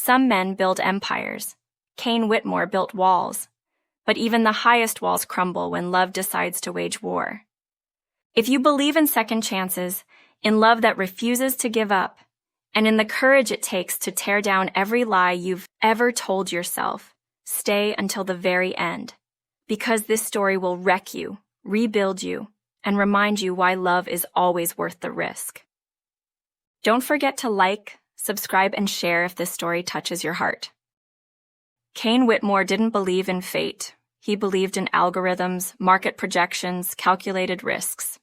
Some men build empires. Cain Whitmore built walls. But even the highest walls crumble when love decides to wage war. If you believe in second chances, in love that refuses to give up, and in the courage it takes to tear down every lie you've ever told yourself, stay until the very end. Because this story will wreck you, rebuild you, and remind you why love is always worth the risk. Don't forget to like, subscribe, and share if this story touches your heart. Cain Whitmore didn't believe in fate. He believed in algorithms, market projections, calculated risks.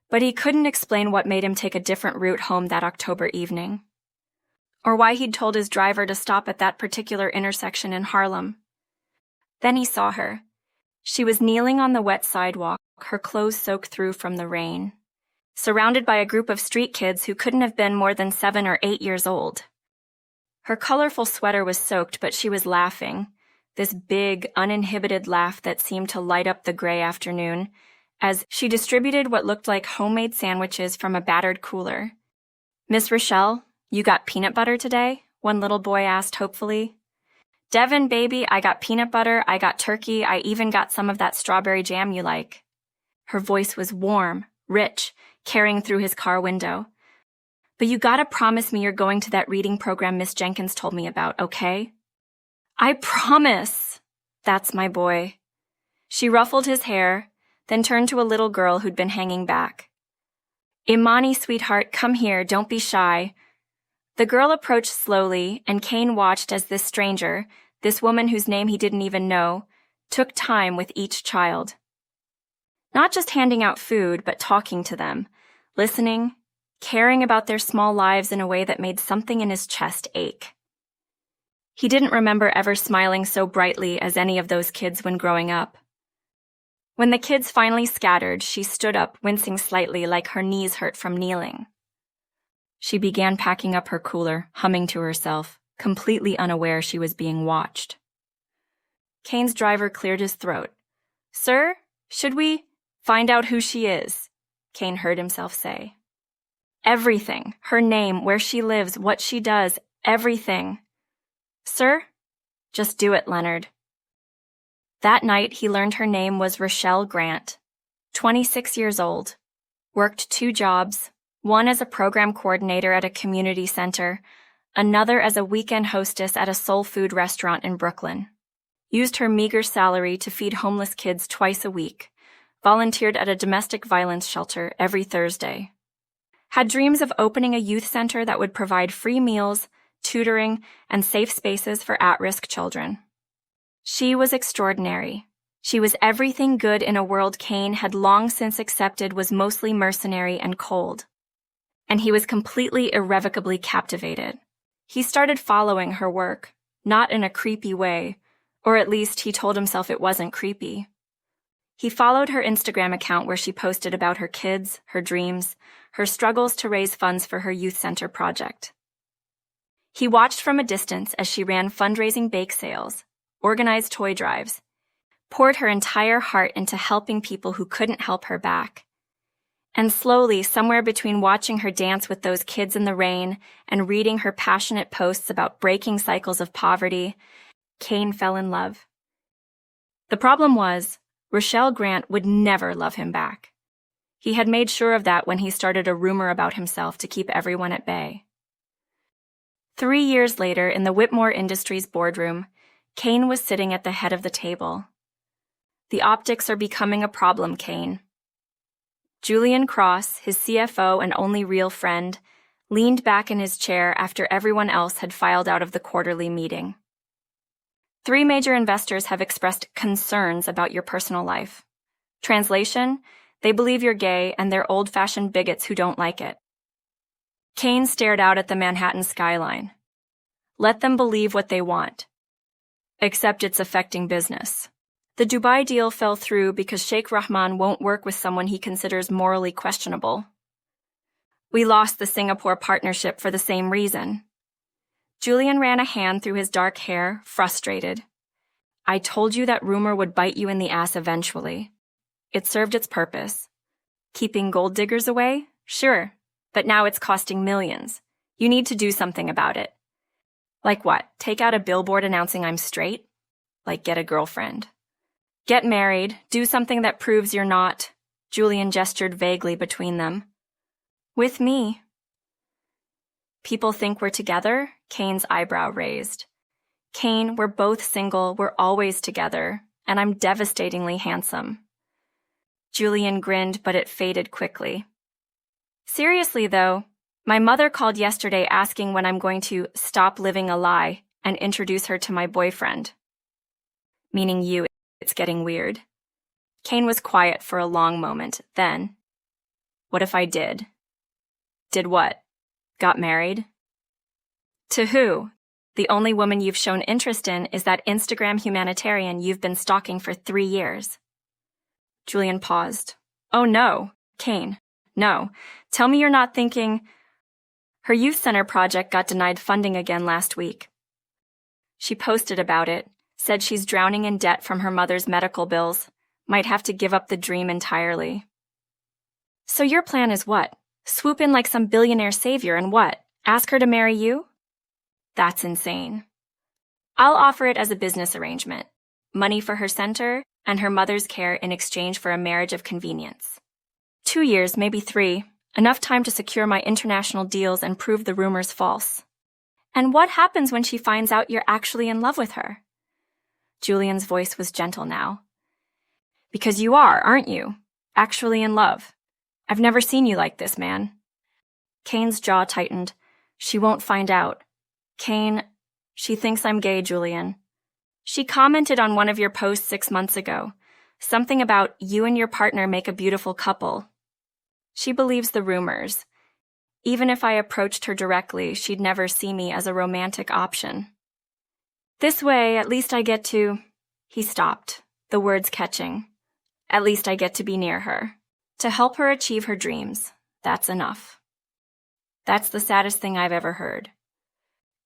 But he couldn't explain what made him take a different route home that October evening, or why he'd told his driver to stop at that particular intersection in Harlem. Then he saw her. She was kneeling on the wet sidewalk, her clothes soaked through from the rain, surrounded by a group of street kids who couldn't have been more than 7 or 8 years old. Her colorful sweater was soaked, but she was laughing, this big, uninhibited laugh that seemed to light up the gray afternoon, as she distributed what looked like homemade sandwiches from a battered cooler. "Miss Rochelle, you got peanut butter today?" one little boy asked hopefully. "Devin, baby, I got peanut butter, I got turkey, I even got some of that strawberry jam you like." Her voice was warm, rich, carrying through his car window. "But you gotta promise me you're going to that reading program Miss Jenkins told me about, okay?" "I promise." "That's my boy." She ruffled his hair, then turned to a little girl who'd been hanging back. "Imani, sweetheart, come here, don't be shy." The girl approached slowly, and Cain watched as this stranger, this woman whose name he didn't even know, took time with each child. Not just handing out food, but talking to them, listening, caring about their small lives in a way that made something in his chest ache. He didn't remember ever smiling so brightly as any of those kids when growing up. When the kids finally scattered, she stood up, wincing slightly like her knees hurt from kneeling. She began packing up her cooler, humming to herself, completely unaware she was being watched. Cain's driver cleared his throat. "Sir, should we find out who she is?" Cain heard himself say. "Everything, her name, where she lives, what she does, everything." "Sir?" "Just do it, Leonard." That night, he learned her name was Rochelle Grant, 26 years old, worked 2 jobs, one as a program coordinator at a community center, another as a weekend hostess at a soul food restaurant in Brooklyn. Used her meager salary to feed homeless kids twice a week, volunteered at a domestic violence shelter every Thursday. Had dreams of opening a youth center that would provide free meals, tutoring, and safe spaces for at-risk children. She was extraordinary. She was everything good in a world Cain had long since accepted was mostly mercenary and cold. And he was completely irrevocably captivated. He started following her work, not in a creepy way, or at least he told himself it wasn't creepy. He followed her Instagram account where she posted about her kids, her dreams, her struggles to raise funds for her youth center project. He watched from a distance as she ran fundraising bake sales, organized toy drives, poured her entire heart into helping people who couldn't help her back. And slowly, somewhere between watching her dance with those kids in the rain and reading her passionate posts about breaking cycles of poverty, Cain fell in love. The problem was, Rochelle Grant would never love him back. He had made sure of that when he started a rumor about himself to keep everyone at bay. 3 years later, in the Whitmore Industries boardroom, Cain was sitting at the head of the table. "The optics are becoming a problem, Cain." Julian Cross, his CFO and only real friend, leaned back in his chair after everyone else had filed out of the quarterly meeting. "3 major investors have expressed concerns about your personal life. Translation, they believe you're gay and they're old-fashioned bigots who don't like it." Cain stared out at the Manhattan skyline. "Let them believe what they want. Except it's affecting business. The Dubai deal fell through because Sheikh Rahman won't work with someone he considers morally questionable. We lost the Singapore partnership for the same reason." Julian ran a hand through his dark hair, frustrated. "I told you that rumor would bite you in the ass eventually. It served its purpose. Keeping gold diggers away? Sure, but now it's costing millions. You need to do something about it." Like what? Take out a billboard announcing I'm straight? Like get a girlfriend. Get married, do something that proves you're not. Julian gestured vaguely between them. With me. People think we're together? Kane's eyebrow raised. Kane, we're both single, we're always together, and I'm devastatingly handsome. Julian grinned, but it faded quickly. Seriously, though, my mother called yesterday asking when I'm going to stop living a lie and introduce her to my boyfriend. Meaning you, it's getting weird. Kane was quiet for a long moment, then, what if I did? Did what? Got married? To who? The only woman you've shown interest in is that Instagram humanitarian you've been stalking for 3 years. Julian paused. Oh no, Kane, no. Tell me you're not thinking... Her youth center project got denied funding again last week. She posted about it, said she's drowning in debt from her mother's medical bills, might have to give up the dream entirely. So your plan is what? Swoop in like some billionaire savior and what? Ask her to marry you? That's insane. I'll offer it as a business arrangement. Money for her center and her mother's care in exchange for a marriage of convenience. 2 years, maybe 3. Enough time to secure my international deals and prove the rumors false. And what happens when she finds out you're actually in love with her? Julian's voice was gentle now. Because you are, aren't you? Actually in love. I've never seen you like this, man. Kane's jaw tightened. She won't find out. Kane, she thinks I'm gay, Julian. She commented on one of your posts 6 months ago. Something about you and your partner make a beautiful couple. She believes the rumors. Even if I approached her directly, she'd never see me as a romantic option. This way, at least I get to... He stopped, the words catching. At least I get to be near her. To help her achieve her dreams. That's enough. That's the saddest thing I've ever heard.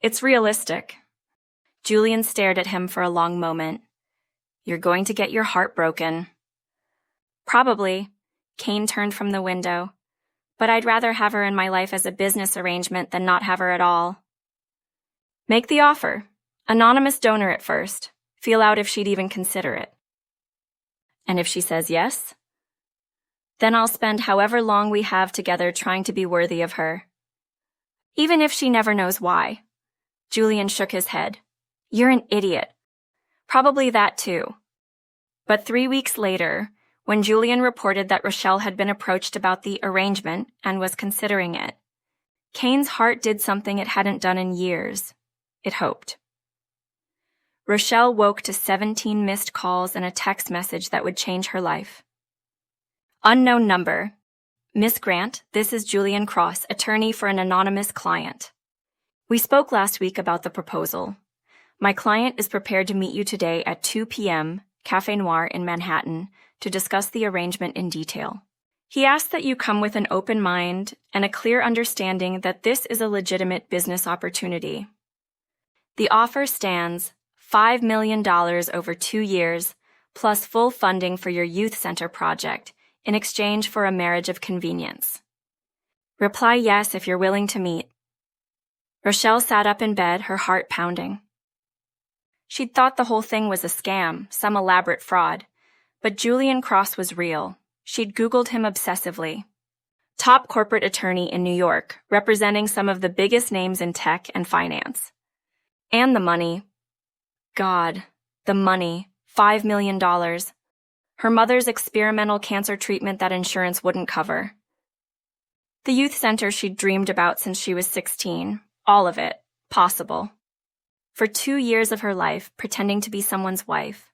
It's realistic. Julian stared at him for a long moment. You're going to get your heart broken. Probably. Kane turned from the window. But I'd rather have her in my life as a business arrangement than not have her at all. Make the offer. Anonymous donor at first. Feel out if she'd even consider it. And if she says yes? Then I'll spend however long we have together trying to be worthy of her. Even if she never knows why. Julian shook his head. You're an idiot. Probably that too. But 3 weeks later, when Julian reported that Rochelle had been approached about the arrangement and was considering it, Kane's heart did something it hadn't done in years. It hoped. Rochelle woke to 17 missed calls and a text message that would change her life. Unknown number. Miss Grant, this is Julian Cross, attorney for an anonymous client. We spoke last week about the proposal. My client is prepared to meet you today at 2 p.m., Café Noir in Manhattan, to discuss the arrangement in detail. He asks that you come with an open mind and a clear understanding that this is a legitimate business opportunity. The offer stands $5 million over 2 years, plus full funding for your youth center project, in exchange for a marriage of convenience. Reply yes if you're willing to meet. Rochelle sat up in bed, her heart pounding. She'd thought the whole thing was a scam, some elaborate fraud. But Julian Cross was real. She'd Googled him obsessively. Top corporate attorney in New York, representing some of the biggest names in tech and finance. And the money. God, the money. $5 million. Her mother's experimental cancer treatment that insurance wouldn't cover. The youth center she'd dreamed about since she was 16. All of it. Possible. For 2 years of her life, pretending to be someone's wife.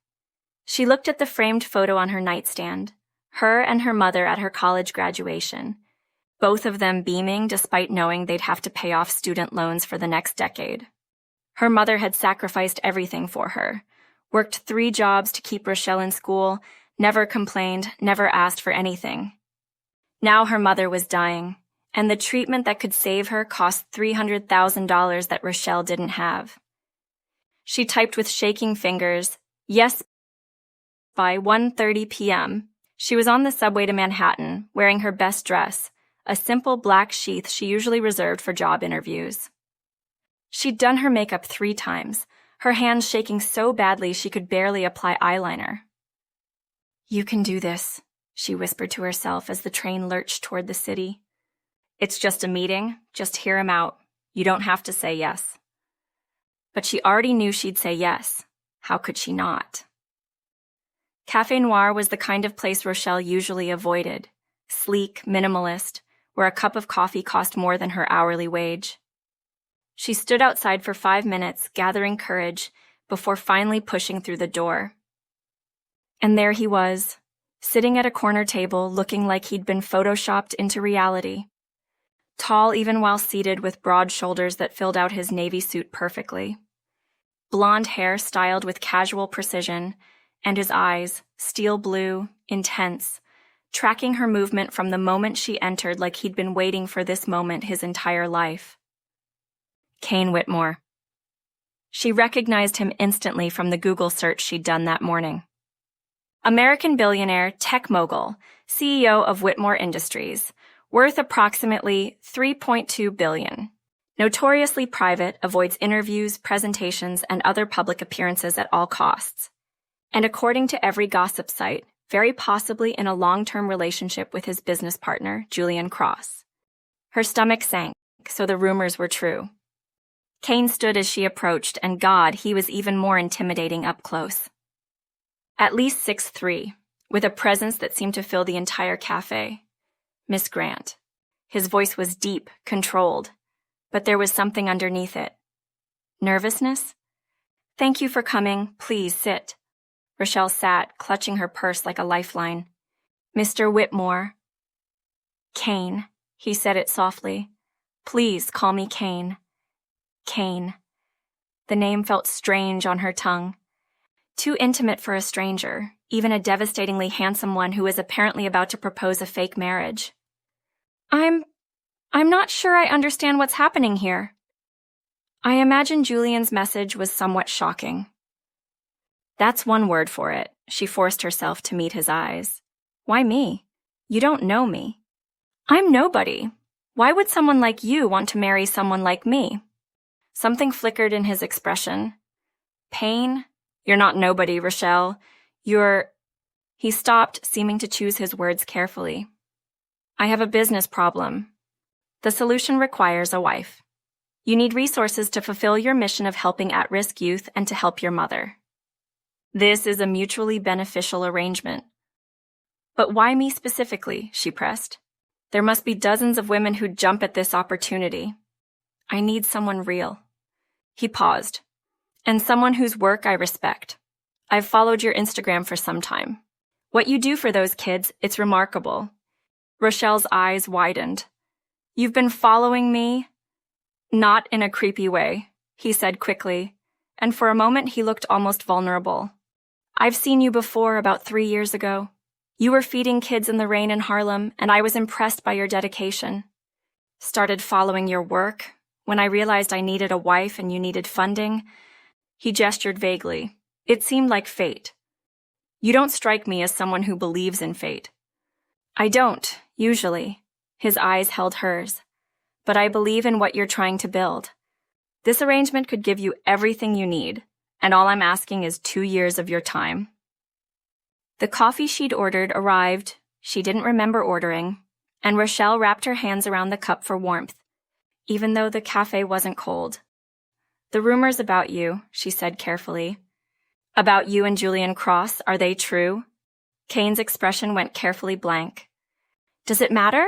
She looked at the framed photo on her nightstand, her and her mother at her college graduation, both of them beaming despite knowing they'd have to pay off student loans for the next decade. Her mother had sacrificed everything for her, worked 3 jobs to keep Rochelle in school, never complained, never asked for anything. Now her mother was dying, and the treatment that could save her cost $300,000 that Rochelle didn't have. She typed with shaking fingers, yes. By 1:30 p.m., she was on the subway to Manhattan, wearing her best dress, a simple black sheath she usually reserved for job interviews. She'd done her makeup 3 times, her hands shaking so badly she could barely apply eyeliner. "You can do this," she whispered to herself as the train lurched toward the city. "It's just a meeting. Just hear him out. You don't have to say yes." But she already knew she'd say yes. How could she not? Café Noir was the kind of place Rochelle usually avoided. Sleek, minimalist, where a cup of coffee cost more than her hourly wage. She stood outside for 5 minutes, gathering courage, before finally pushing through the door. And there he was, sitting at a corner table looking like he'd been photoshopped into reality. Tall even while seated, with broad shoulders that filled out his navy suit perfectly. Blonde hair styled with casual precision, and his eyes, steel blue, intense, tracking her movement from the moment she entered like he'd been waiting for this moment his entire life. Kane Whitmore. She recognized him instantly from the Google search she'd done that morning. American billionaire, tech mogul, CEO of Whitmore Industries, worth approximately $3.2 billion. Notoriously private, avoids interviews, presentations, and other public appearances at all costs. And according to every gossip site, very possibly in a long-term relationship with his business partner, Julian Cross. Her stomach sank, so the rumors were true. Kane stood as she approached, and God, he was even more intimidating up close. At least 6'3", with a presence that seemed to fill the entire cafe. Miss Grant. His voice was deep, controlled, but there was something underneath it. Nervousness? "Thank you for coming. Please sit." Rochelle sat, clutching her purse like a lifeline. "Mr. Whitmore." "Kane," he said it softly. "Please call me Kane." Kane. The name felt strange on her tongue. Too intimate for a stranger, even a devastatingly handsome one who was apparently about to propose a fake marriage. I'm not sure I understand what's happening here." I imagine Julian's message was somewhat shocking. That's one word for it. She forced herself to meet his eyes. "Why me? You don't know me." "I'm nobody. Why would someone like you want to marry someone like me?" Something flickered in his expression. "Pain? You're not nobody, Rochelle. You're—" He stopped, seeming to choose his words carefully. "I have a business problem. The solution requires a wife. You need resources to fulfill your mission of helping at-risk youth and to help your mother. This is a mutually beneficial arrangement." "But why me specifically?" she pressed. "There must be dozens of women who'd jump at this opportunity. I need someone real." He paused. "And someone whose work I respect. I've followed your Instagram for some time. What you do for those kids, it's remarkable." Rochelle's eyes widened. "You've been following me?" "Not in a creepy way," he said quickly, and for a moment he looked almost vulnerable. "I've seen you before, about 3 years ago. You were feeding kids in the rain in Harlem, and I was impressed by your dedication. Started following your work when I realized I needed a wife and you needed funding." He gestured vaguely. "It seemed like fate. You don't strike me as someone who believes in fate." "I don't, usually." His eyes held hers. "But I believe in what you're trying to build. This arrangement could give you everything you need, and all I'm asking is 2 years of your time." The coffee she'd ordered arrived, she didn't remember ordering, and Rochelle wrapped her hands around the cup for warmth, even though the cafe wasn't cold. "The rumors about you," she said carefully. "About you and Julian Cross, are they true?" Kane's expression went carefully blank. "Does it matter?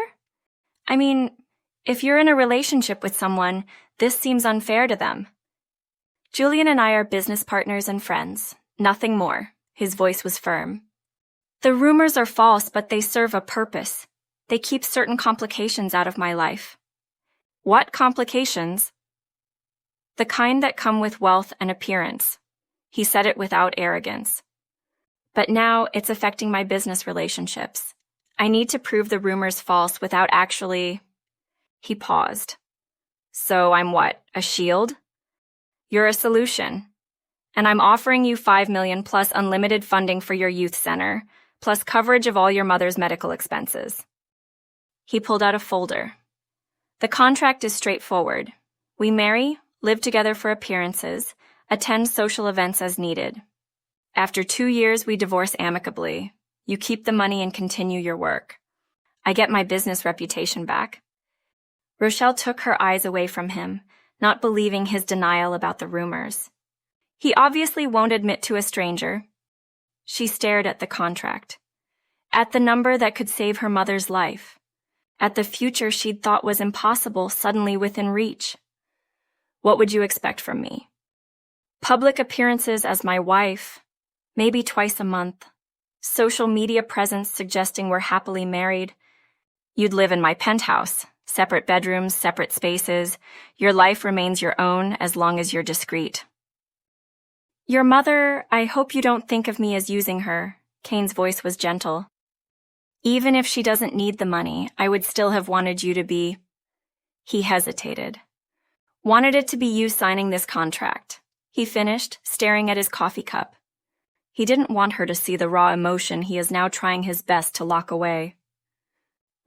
I mean, if you're in a relationship with someone, this seems unfair to them. Julian and I are business partners and friends, nothing more." His voice was firm. "The rumors are false, but they serve a purpose. They keep certain complications out of my life." "What complications?" "The kind that come with wealth and appearance." He said it without arrogance. "But now it's affecting my business relationships. I need to prove the rumors false without actually—" He paused. "So I'm what, a shield?" "You're a solution. And I'm offering you $5 million plus unlimited funding for your youth center, plus coverage of all your mother's medical expenses." He pulled out a folder. "The contract is straightforward. We marry, live together for appearances, attend social events as needed. After 2 years, we divorce amicably. You keep the money and continue your work. I get my business reputation back." Rochelle took her eyes away from him, not believing his denial about the rumors. He obviously won't admit to a stranger. She stared at the contract, at the number that could save her mother's life, at the future she'd thought was impossible suddenly within reach. "What would you expect from me? Public appearances as my wife, maybe twice a month. Social media presence suggesting we're happily married. You'd live in my penthouse, separate bedrooms, separate spaces. Your life remains your own as long as you're discreet." "Your mother, I hope you don't think of me as using her." Kane's voice was gentle. "Even if she doesn't need the money, I would still have wanted you to be—" He hesitated. "Wanted it to be you signing this contract," he finished, staring at his coffee cup. He didn't want her to see the raw emotion he is now trying his best to lock away.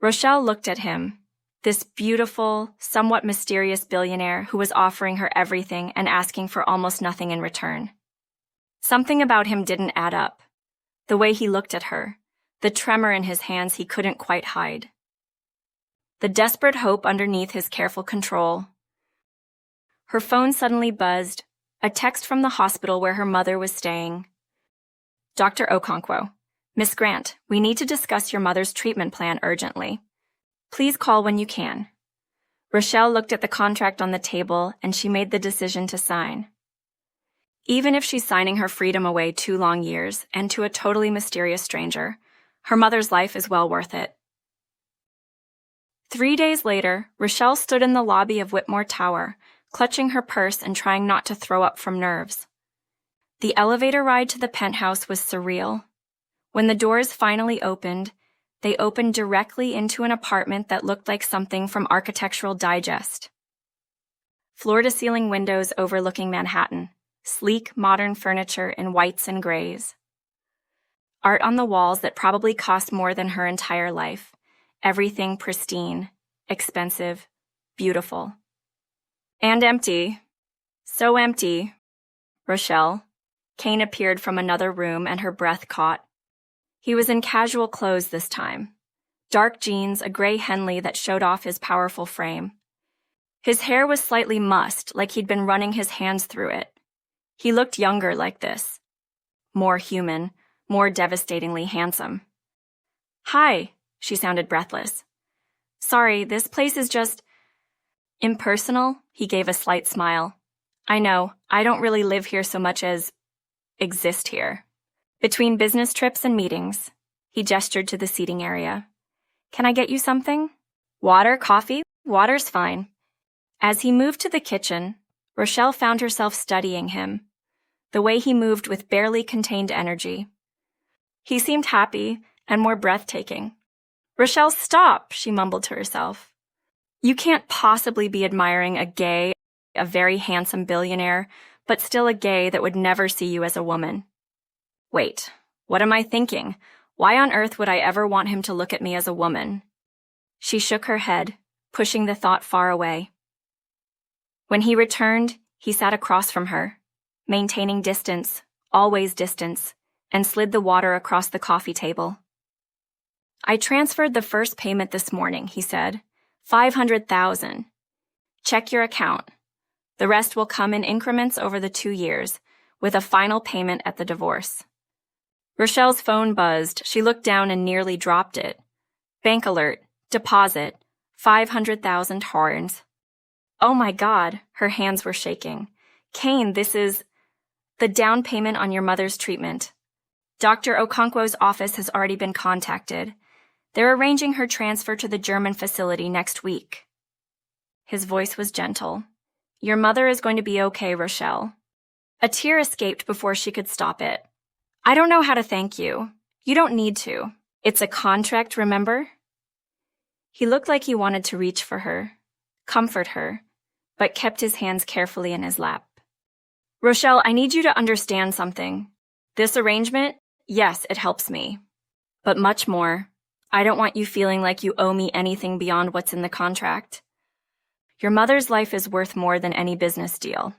Rochelle looked at him, this beautiful, somewhat mysterious billionaire who was offering her everything and asking for almost nothing in return. Something about him didn't add up. The way he looked at her, the tremor in his hands he couldn't quite hide. The desperate hope underneath his careful control. Her phone suddenly buzzed, a text from the hospital where her mother was staying. "Dr. Okonkwo, Miss Grant, we need to discuss your mother's treatment plan urgently. Please call when you can." Rochelle looked at the contract on the table and she made the decision to sign. Even if she's signing her freedom away 2 long years and to a totally mysterious stranger, her mother's life is well worth it. 3 days later, Rochelle stood in the lobby of Whitmore Tower, clutching her purse and trying not to throw up from nerves. The elevator ride to the penthouse was surreal. When the doors finally opened, they opened directly into an apartment that looked like something from Architectural Digest. Floor-to-ceiling windows overlooking Manhattan, sleek, modern furniture in whites and grays. Art on the walls that probably cost more than her entire life. Everything pristine, expensive, beautiful. And empty. So empty. "Rochelle." Kane appeared from another room and her breath caught. He was in casual clothes this time. Dark jeans, a gray Henley that showed off his powerful frame. His hair was slightly mussed, like he'd been running his hands through it. He looked younger like this. More human, more devastatingly handsome. "Hi," she sounded breathless. "Sorry, this place is just—" "Impersonal?" He gave a slight smile. "I know, I don't really live here so much as exist here. Between business trips and meetings." He gestured to the seating area. "Can I get you something? Water, coffee? Water's fine." As he moved to the kitchen, Rochelle found herself studying him, the way he moved with barely contained energy. He seemed happy and more breathtaking. "Rochelle, stop," she mumbled to herself. "You can't possibly be admiring a very handsome billionaire, but still a gay that would never see you as a woman. Wait, what am I thinking? Why on earth would I ever want him to look at me as a woman?" She shook her head, pushing the thought far away. When he returned, he sat across from her, maintaining distance, always distance, and slid the water across the coffee table. "I transferred the first payment this morning," he said. $500,000. Check your account. The rest will come in increments over the 2 years, with a final payment at the divorce." Rochelle's phone buzzed. She looked down and nearly dropped it. Bank alert. Deposit. 500,000 horns. "Oh my God," her hands were shaking. "Kane, this is the down payment on your mother's treatment. Dr. Okonkwo's office has already been contacted. They're arranging her transfer to the German facility next week." His voice was gentle. "Your mother is going to be okay, Rochelle." A tear escaped before she could stop it. "I don't know how to thank you. You don't need to. It's a contract, remember?" He looked like he wanted to reach for her, comfort her, but kept his hands carefully in his lap. "Rochelle, I need you to understand something. This arrangement, yes, it helps me. But much more. I don't want you feeling like you owe me anything beyond what's in the contract. Your mother's life is worth more than any business deal.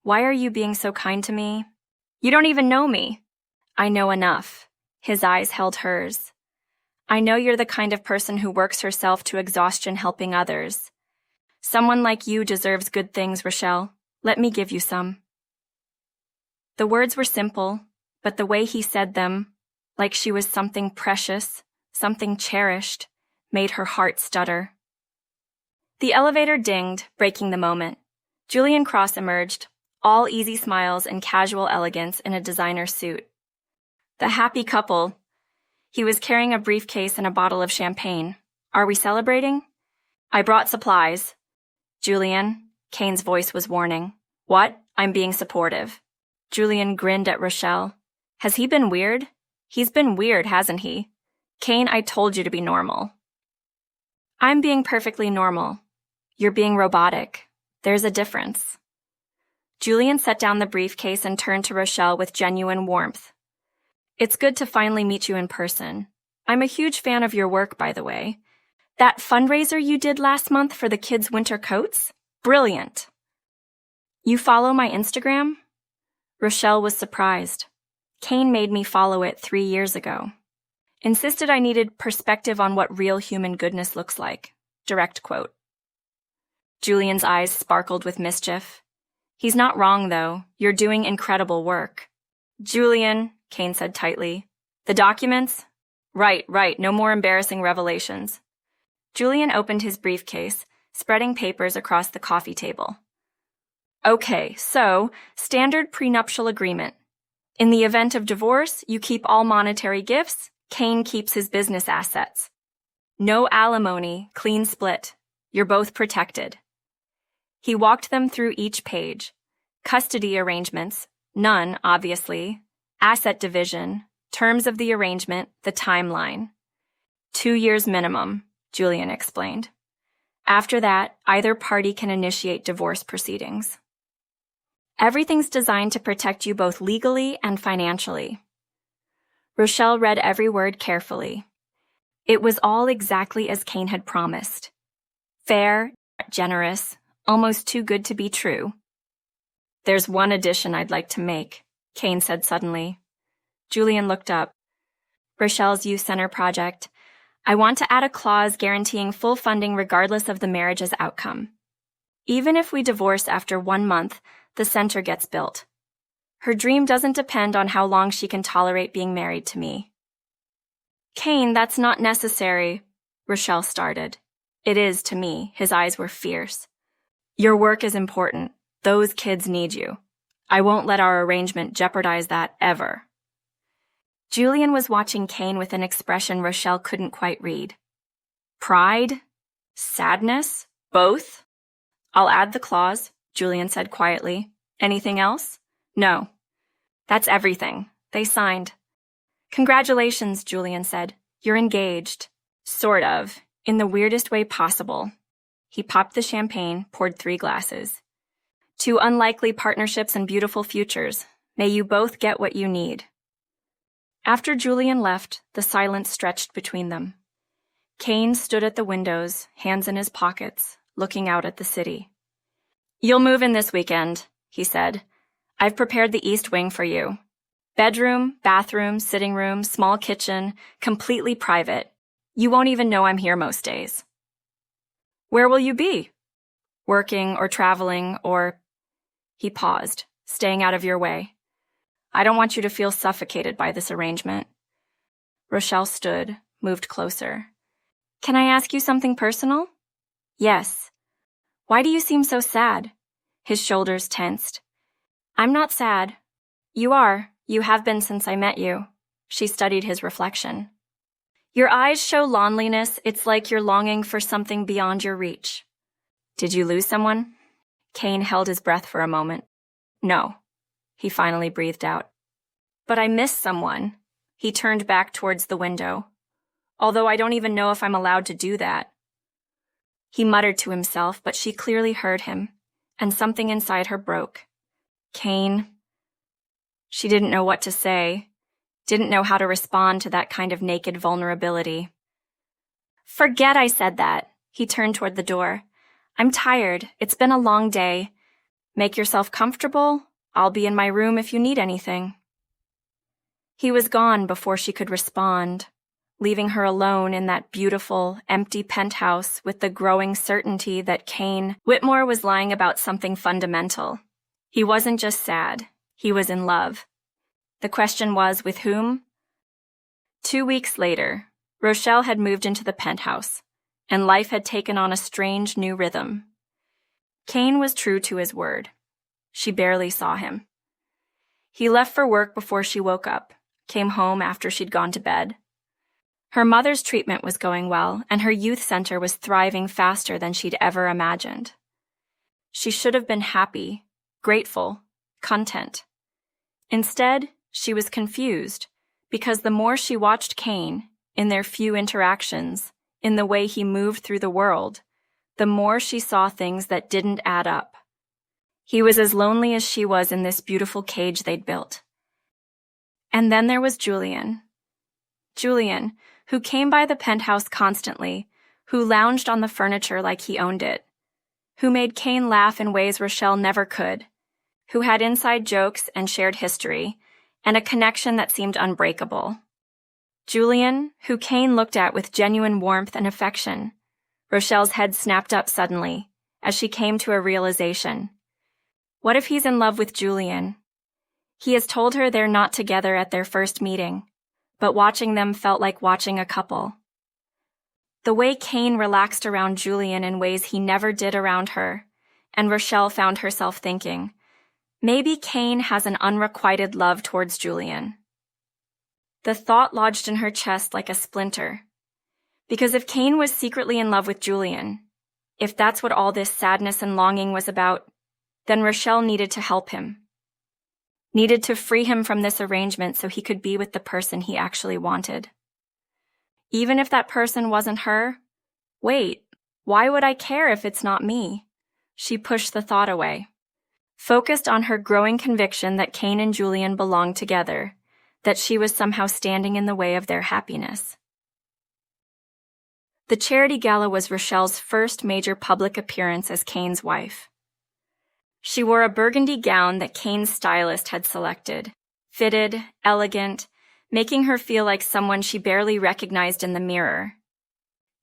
Why are you being so kind to me? You don't even know me. I know enough. His eyes held hers. I know you're the kind of person who works herself to exhaustion helping others. Someone like you deserves good things, Rochelle. Let me give you some. The words were simple, but the way he said them, like she was something precious, something cherished, made her heart stutter. The elevator dinged, breaking the moment. Julian Cross emerged, all easy smiles and casual elegance in a designer suit. The happy couple. He was carrying a briefcase and a bottle of champagne. Are we celebrating? I brought supplies. Julian, Kane's voice was warning. What? I'm being supportive. Julian grinned at Rochelle. Has he been weird? He's been weird, hasn't he? Kane, I told you to be normal. I'm being perfectly normal. You're being robotic. There's a difference. Julian set down the briefcase and turned to Rochelle with genuine warmth. It's good to finally meet you in person. I'm a huge fan of your work, by the way. That fundraiser you did last month for the kids' winter coats? Brilliant. You follow my Instagram? Rochelle was surprised. Kane made me follow it 3 years ago. Insisted I needed perspective on what real human goodness looks like. Direct quote. Julian's eyes sparkled with mischief. He's not wrong, though. You're doing incredible work. Julian, Kane said tightly. The documents? Right. No more embarrassing revelations. Julian opened his briefcase, spreading papers across the coffee table. Okay, so, standard prenuptial agreement. In the event of divorce, you keep all monetary gifts, Kane keeps his business assets. No alimony, clean split. You're both protected. He walked them through each page. Custody arrangements, none, obviously. Asset division, terms of the arrangement, the timeline. 2 years minimum, Julian explained. After that, either party can initiate divorce proceedings. Everything's designed to protect you both legally and financially. Rochelle read every word carefully. It was all exactly as Kane had promised. Fair, generous, almost too good to be true. There's one addition I'd like to make, Kane said suddenly. Julian looked up. Rochelle's youth center project. I want to add a clause guaranteeing full funding regardless of the marriage's outcome. Even if we divorce after 1 month, the center gets built. Her dream doesn't depend on how long she can tolerate being married to me. Kane, that's not necessary, Rochelle started. It is to me. His eyes were fierce. Your work is important. Those kids need you. I won't let our arrangement jeopardize that ever. Julian was watching Kane with an expression Rochelle couldn't quite read. Pride? Sadness? Both? I'll add the clause, Julian said quietly. Anything else? No. That's everything. They signed. Congratulations, Julian said. You're engaged. Sort of. In the weirdest way possible. He popped the champagne, poured 3 glasses. 2 unlikely partnerships and beautiful futures. May you both get what you need. After Julian left, the silence stretched between them. Kane stood at the windows, hands in his pockets, looking out at the city. You'll move in this weekend, he said. I've prepared the east wing for you. Bedroom, bathroom, sitting room, small kitchen, completely private. You won't even know I'm here most days. Where will you be? Working or traveling or... He paused, staying out of your way. I don't want you to feel suffocated by this arrangement. Rochelle stood, moved closer. Can I ask you something personal? Yes. Why do you seem so sad? His shoulders tensed. I'm not sad. You are. You have been since I met you. She studied his reflection. Your eyes show loneliness. It's like you're longing for something beyond your reach. Did you lose someone? Kane held his breath for a moment. No. He finally breathed out. But I miss someone. He turned back towards the window. Although I don't even know if I'm allowed to do that. He muttered to himself, but she clearly heard him, and something inside her broke. Kane. She didn't know what to say, didn't know how to respond to that kind of naked vulnerability. Forget I said that. He turned toward the door. I'm tired. It's been a long day. Make yourself comfortable. I'll be in my room if you need anything. He was gone before she could respond, leaving her alone in that beautiful, empty penthouse with the growing certainty that Kane Whitmore was lying about something fundamental. He wasn't just sad. He was in love. The question was, with whom? 2 weeks later, Rochelle had moved into the penthouse, and life had taken on a strange new rhythm. Kane was true to his word. She barely saw him. He left for work before she woke up, came home after she'd gone to bed. Her mother's treatment was going well, and her youth center was thriving faster than she'd ever imagined. She should have been happy, grateful, content. Instead, she was confused, because the more she watched Kane, in their few interactions, in the way he moved through the world, the more she saw things that didn't add up. He was as lonely as she was in this beautiful cage they'd built. And then there was Julian. Julian, who came by the penthouse constantly, who lounged on the furniture like he owned it, who made Kane laugh in ways Rochelle never could, who had inside jokes and shared history, and a connection that seemed unbreakable. Julian, who Kane looked at with genuine warmth and affection. Rochelle's head snapped up suddenly, as she came to a realization. What if he's in love with Julian? He has told her they're not together at their first meeting, but watching them felt like watching a couple. The way Kane relaxed around Julian in ways he never did around her, and Rochelle found herself thinking, maybe Kane has an unrequited love towards Julian. The thought lodged in her chest like a splinter. Because if Kane was secretly in love with Julian, if that's what all this sadness and longing was about, then Rochelle needed to help him. Needed to free him from this arrangement so he could be with the person he actually wanted. Even if that person wasn't her, wait, why would I care if it's not me? She pushed the thought away, focused on her growing conviction that Kane and Julian belonged together, that she was somehow standing in the way of their happiness. The charity gala was Rochelle's first major public appearance as Kane's wife. She wore a burgundy gown that Kane's stylist had selected, fitted, elegant, making her feel like someone she barely recognized in the mirror.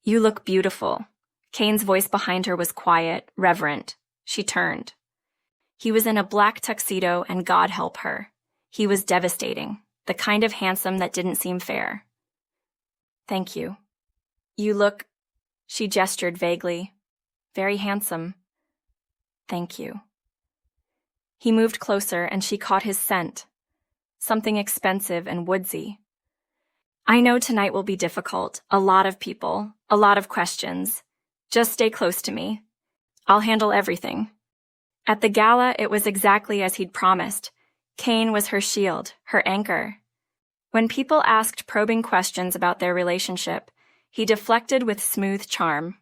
You look beautiful. Kane's voice behind her was quiet, reverent. She turned. He was in a black tuxedo, and God help her. He was devastating, the kind of handsome that didn't seem fair. Thank you. You look, she gestured vaguely, very handsome. Thank you. He moved closer, and she caught his scent, something expensive and woodsy. I know tonight will be difficult, a lot of people, a lot of questions. Just stay close to me. I'll handle everything. At the gala, it was exactly as he'd promised. Kane was her shield, her anchor. When people asked probing questions about their relationship, he deflected with smooth charm.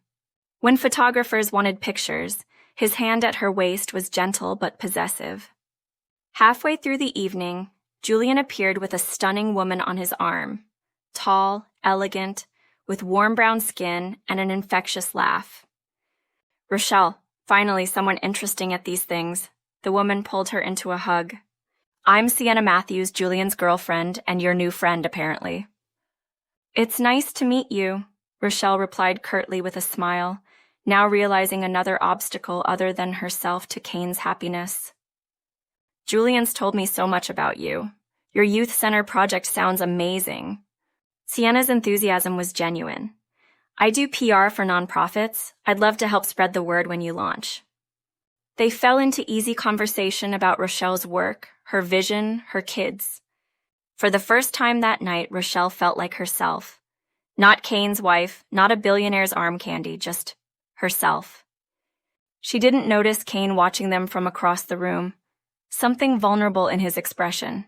When photographers wanted pictures, his hand at her waist was gentle but possessive. Halfway through the evening, Julian appeared with a stunning woman on his arm, tall, elegant, with warm brown skin and an infectious laugh. Rochelle, finally someone interesting at these things. The woman pulled her into a hug. I'm Sienna Matthews, Julian's girlfriend, and your new friend, apparently. It's nice to meet you, Rochelle replied curtly with a smile, now realizing another obstacle other than herself to Kane's happiness. Julian's told me so much about you. Your youth center project sounds amazing. Sienna's enthusiasm was genuine. I do PR for nonprofits. I'd love to help spread the word when you launch. They fell into easy conversation about Rochelle's work, her vision, her kids. For the first time that night, Rochelle felt like herself. Not Kane's wife, not a billionaire's arm candy, just herself. She didn't notice Kane watching them from across the room, something vulnerable in his expression.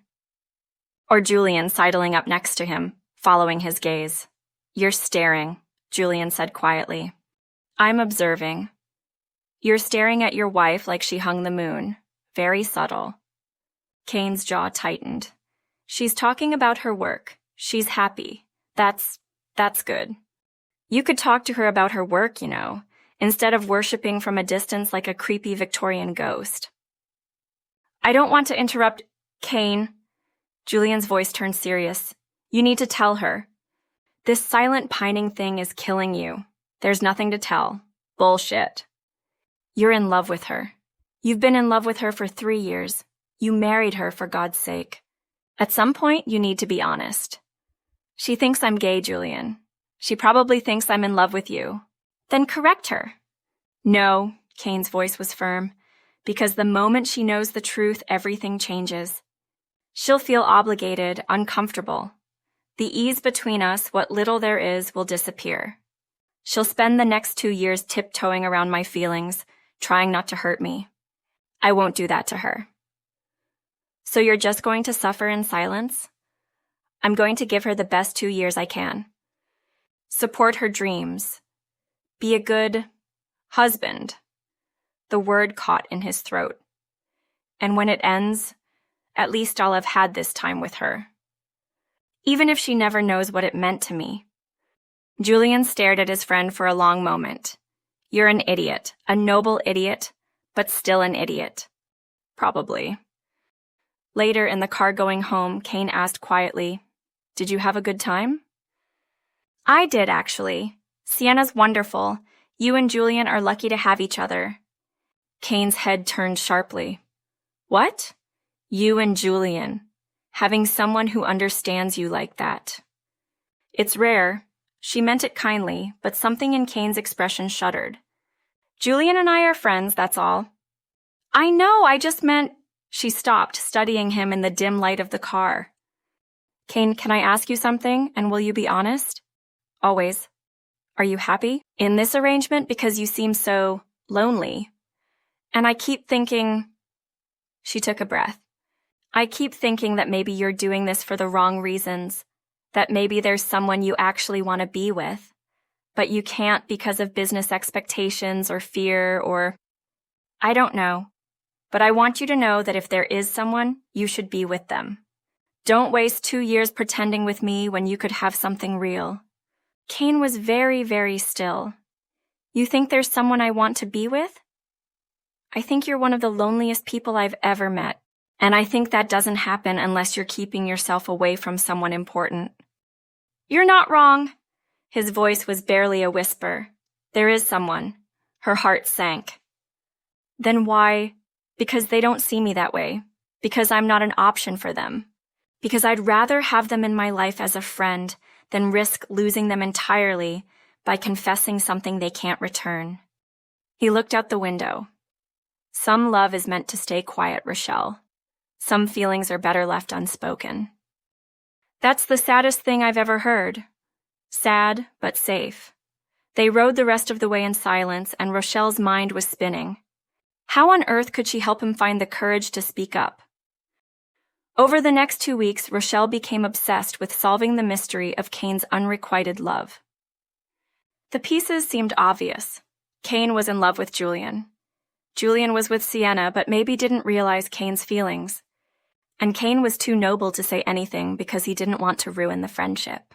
Or Julian sidling up next to him, following his gaze. You're staring, Julian said quietly. I'm observing. You're staring at your wife like she hung the moon. Very subtle. Kane's jaw tightened. She's talking about her work. She's happy. That's good. You could talk to her about her work, you know. instead of worshiping from a distance like a creepy Victorian ghost. I don't want to interrupt, Kane. Julian's voice turned serious. You need to tell her. This silent pining thing is killing you. There's nothing to tell. Bullshit. You're in love with her. You've been in love with her for 3 years. You married her, for God's sake. At some point, you need to be honest. She thinks I'm gay, Julian. She probably thinks I'm in love with you. Then correct her. No, Kane's voice was firm, because the moment she knows the truth, everything changes. She'll feel obligated, uncomfortable. The ease between us, what little there is, will disappear. She'll spend the next 2 years tiptoeing around my feelings, trying not to hurt me. I won't do that to her. So you're just going to suffer in silence? I'm going to give her the best 2 years I can. Support her dreams. Be a good husband. The word caught in his throat. And when it ends, at least I'll have had this time with her. Even if she never knows what it meant to me. Julian stared at his friend for a long moment. You're an idiot, a noble idiot, but still an idiot. Probably. Later, in the car going home, Kane asked quietly, Did you have a good time? I did, actually. Sienna's wonderful. You and Julian are lucky to have each other. Kane's head turned sharply. What? You and Julian. Having someone who understands you like that. It's rare. She meant it kindly, but something in Kane's expression shuddered. Julian and I are friends, that's all. I know, I just meant... She stopped, studying him in the dim light of the car. Kane, can I ask you something, and will you be honest? Always. Are you happy in this arrangement because you seem so lonely? And I keep thinking... She took a breath. I keep thinking that maybe you're doing this for the wrong reasons, that maybe there's someone you actually want to be with, but you can't because of business expectations or fear or... I don't know. But I want you to know that if there is someone, you should be with them. Don't waste 2 years pretending with me when you could have something real. Kane was very, very still. You think there's someone I want to be with? I think you're one of the loneliest people I've ever met, and I think that doesn't happen unless you're keeping yourself away from someone important. You're not wrong. His voice was barely a whisper. There is someone. Her heart sank. Then why? Because they don't see me that way. Because I'm not an option for them. Because I'd rather have them in my life as a friend than risk losing them entirely by confessing something they can't return. He looked out the window. Some love is meant to stay quiet, Rochelle. Some feelings are better left unspoken. That's the saddest thing I've ever heard. Sad, but safe. They rode the rest of the way in silence, and Rochelle's mind was spinning. How on earth could she help him find the courage to speak up? Over the next 2 weeks, Rochelle became obsessed with solving the mystery of Kane's unrequited love. The pieces seemed obvious. Kane was in love with Julian. Julian was with Sienna, but maybe didn't realize Kane's feelings. And Kane was too noble to say anything because he didn't want to ruin the friendship.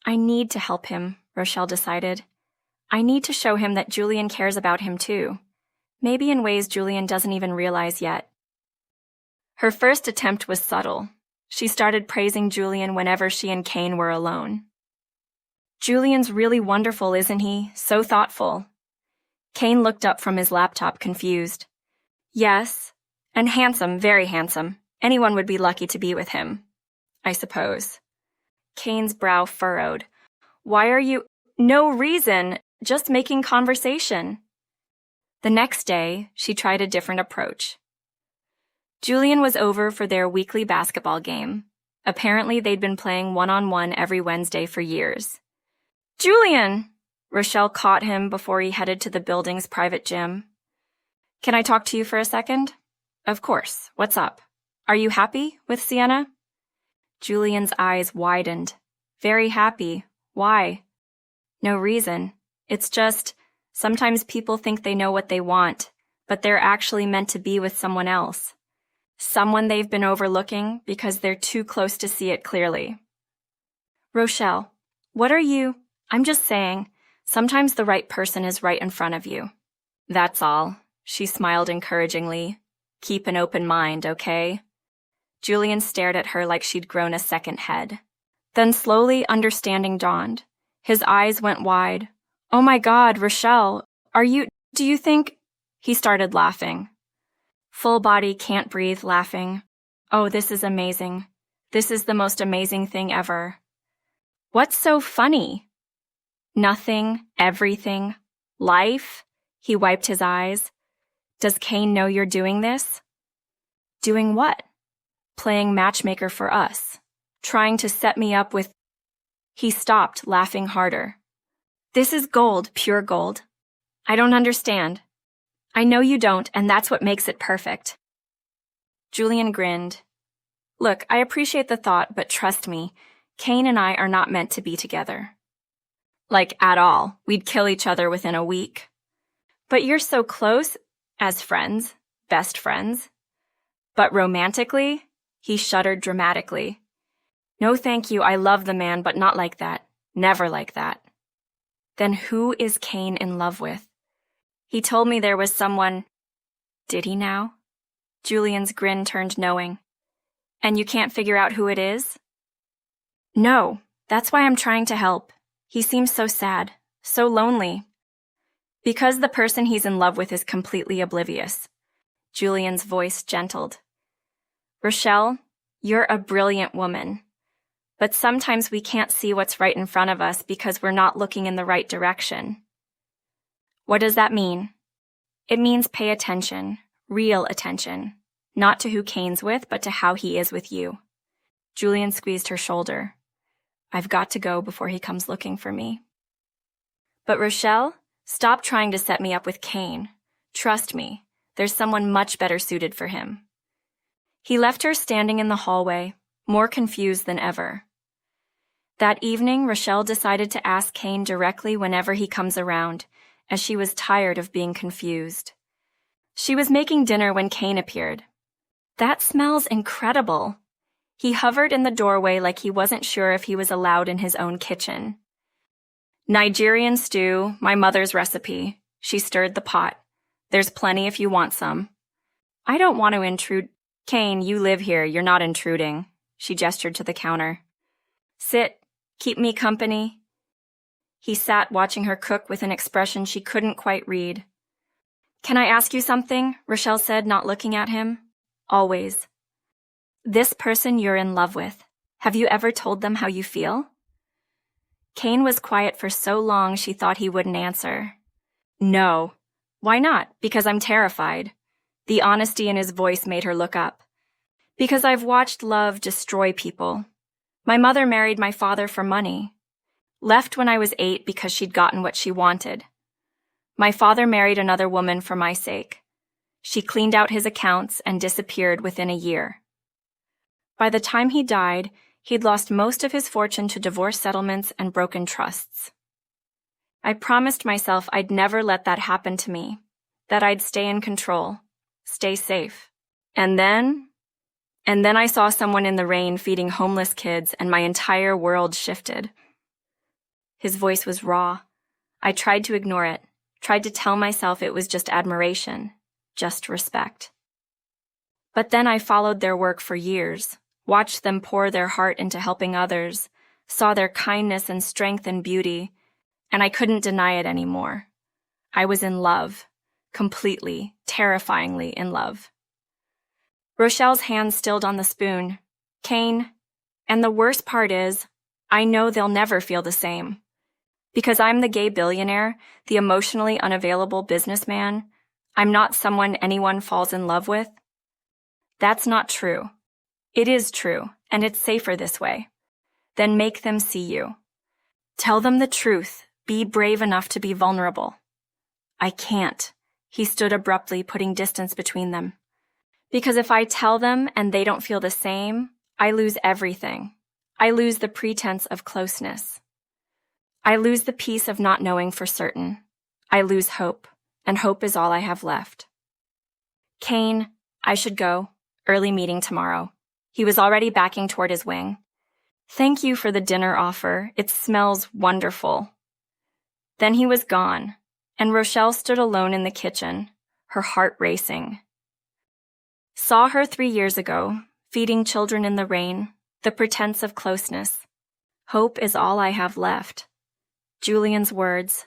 I need to help him, Rochelle decided. I need to show him that Julian cares about him too. Maybe in ways Julian doesn't even realize yet. Her first attempt was subtle. She started praising Julian whenever she and Kane were alone. Julian's really wonderful, isn't he? So thoughtful. Kane looked up from his laptop, confused. Yes, and handsome, very handsome. Anyone would be lucky to be with him, I suppose. Kane's brow furrowed. Why are you... No reason, just making conversation. The next day, she tried a different approach. Julian was over for their weekly basketball game. Apparently, they'd been playing one-on-one every Wednesday for years. Julian! Rochelle caught him before he headed to the building's private gym. Can I talk to you for a second? Of course. What's up? Are you happy with Sienna? Julian's eyes widened. Very happy. Why? No reason. It's just... Sometimes people think they know what they want, but they're actually meant to be with someone else. Someone they've been overlooking because they're too close to see it clearly. Rochelle, what are you... I'm just saying, Sometimes the right person is right in front of you. That's all. She smiled encouragingly. Keep an open mind, okay? Julian stared at her like she'd grown a second head. Then slowly understanding dawned. His eyes went wide. Oh my God, Rochelle, do you think? He started laughing. Full body, can't breathe, laughing. Oh, this is amazing. This is the most amazing thing ever. What's so funny? Nothing, everything, life? He wiped his eyes. Does Kane know you're doing this? Doing what? Playing matchmaker for us. Trying to set me up with... He stopped, laughing harder. This is gold, pure gold. I don't understand. I know you don't, and that's what makes it perfect. Julian grinned. Look, I appreciate the thought, but trust me, Kane and I are not meant to be together. Like, at all. We'd kill each other within a week. But you're so close, as friends, best friends. But romantically? He shuddered dramatically. No thank you, I love the man, but not like that. Never like that. Then who is Kane in love with? He told me there was someone... Did he now? Julian's grin turned knowing. And you can't figure out who it is? No, that's why I'm trying to help. He seems so sad, so lonely. Because the person he's in love with is completely oblivious. Julian's voice gentled. Rochelle, you're a brilliant woman. But sometimes we can't see what's right in front of us because we're not looking in the right direction. What does that mean? It means pay attention, real attention. Not to who Kane's with, but to how he is with you. Julian squeezed her shoulder. I've got to go before he comes looking for me. But Rochelle, stop trying to set me up with Kane. Trust me, there's someone much better suited for him. He left her standing in the hallway, more confused than ever. That evening, Rochelle decided to ask Kane directly whenever he comes around, as she was tired of being confused. She was making dinner when Kane appeared. That smells incredible. He hovered in the doorway like he wasn't sure if he was allowed in his own kitchen. Nigerian stew, my mother's recipe. She stirred the pot. There's plenty if you want some. I don't want to intrude. Kane, you live here, you're not intruding. She gestured to the counter. Sit, keep me company. He sat watching her cook with an expression she couldn't quite read. Can I ask you something? Rochelle said, not looking at him. Always. This person you're in love with, have you ever told them how you feel? Kane was quiet for so long she thought he wouldn't answer. No. Why not? Because I'm terrified. The honesty in his voice made her look up. Because I've watched love destroy people. My mother married my father for money. Left when I was 8 because she'd gotten what she wanted. My father married another woman for my sake. She cleaned out his accounts and disappeared within a year. By the time he died, he'd lost most of his fortune to divorce settlements and broken trusts. I promised myself I'd never let that happen to me, that I'd stay in control, stay safe. And then I saw someone in the rain feeding homeless kids and my entire world shifted. His voice was raw. I tried to ignore it, tried to tell myself it was just admiration, just respect. But then I followed their work for years, watched them pour their heart into helping others, saw their kindness and strength and beauty, and I couldn't deny it anymore. I was in love, completely, terrifyingly in love. Rochelle's hand stilled on the spoon. Kane, and the worst part is, I know they'll never feel the same. Because I'm the gay billionaire, the emotionally unavailable businessman, I'm not someone anyone falls in love with. That's not true. It is true, and it's safer this way. Then make them see you. Tell them the truth. Be brave enough to be vulnerable. I can't. He stood abruptly, putting distance between them. Because if I tell them and they don't feel the same, I lose everything. I lose the pretense of closeness. I lose the peace of not knowing for certain. I lose hope, and hope is all I have left. Kane, I should go. Early meeting tomorrow. He was already backing toward his wing. Thank you for the dinner offer. It smells wonderful. Then he was gone, and Rochelle stood alone in the kitchen, her heart racing. Saw her 3 years ago, feeding children in the rain, the pretense of closeness. Hope is all I have left. Julian's words,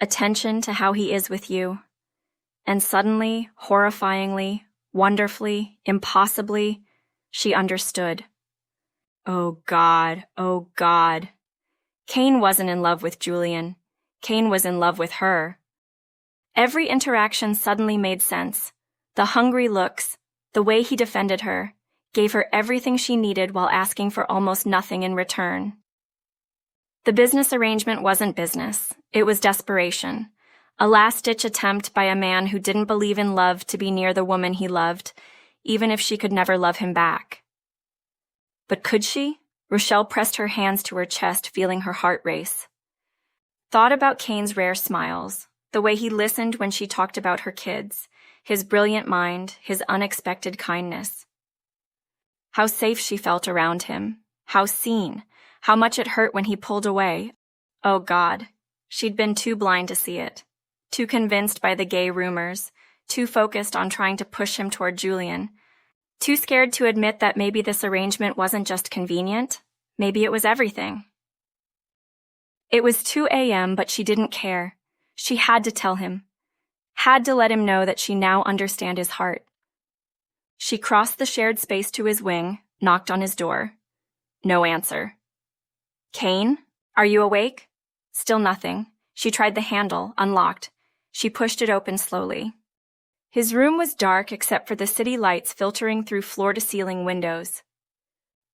attention to how he is with you. And suddenly, horrifyingly, wonderfully, impossibly, she understood. Oh God, oh God. Kane wasn't in love with Julian. Kane was in love with her. Every interaction suddenly made sense. The hungry looks, the way he defended her, gave her everything she needed while asking for almost nothing in return. The business arrangement wasn't business. It was desperation. A last-ditch attempt by a man who didn't believe in love to be near the woman he loved, even if she could never love him back. But could she? Rochelle pressed her hands to her chest, feeling her heart race. Thought about Kane's rare smiles, the way he listened when she talked about her kids, his brilliant mind, his unexpected kindness. How safe she felt around him, how seen, how much it hurt when he pulled away. Oh God, she'd been too blind to see it, too convinced by the gay rumors, too focused on trying to push him toward Julian, too scared to admit that maybe this arrangement wasn't just convenient, maybe it was everything. It was 2 a.m., but she didn't care. She had to tell him, had to let him know that she now understood his heart. She crossed the shared space to his wing, knocked on his door. No answer. Kane, are you awake? Still nothing. She tried the handle, unlocked. She pushed it open slowly. His room was dark except for the city lights filtering through floor-to-ceiling windows.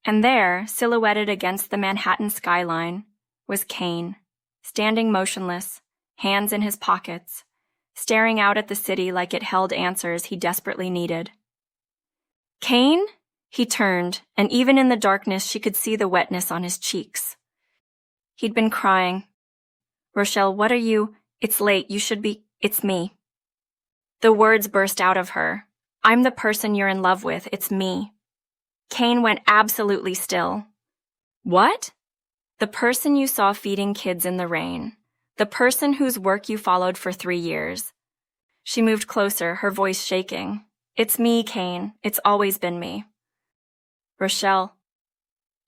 And there, silhouetted against the Manhattan skyline, was Kane, standing motionless, hands in his pockets, staring out at the city like it held answers he desperately needed. Kane? He turned, and even in the darkness she could see the wetness on his cheeks. He'd been crying. Rochelle, what are you? It's late, you should be. It's me. The words burst out of her. I'm the person you're in love with, it's me. Kane went absolutely still. What? The person you saw feeding kids in the rain. The person whose work you followed for 3 years. She moved closer, her voice shaking. It's me, Kane. It's always been me. Rochelle.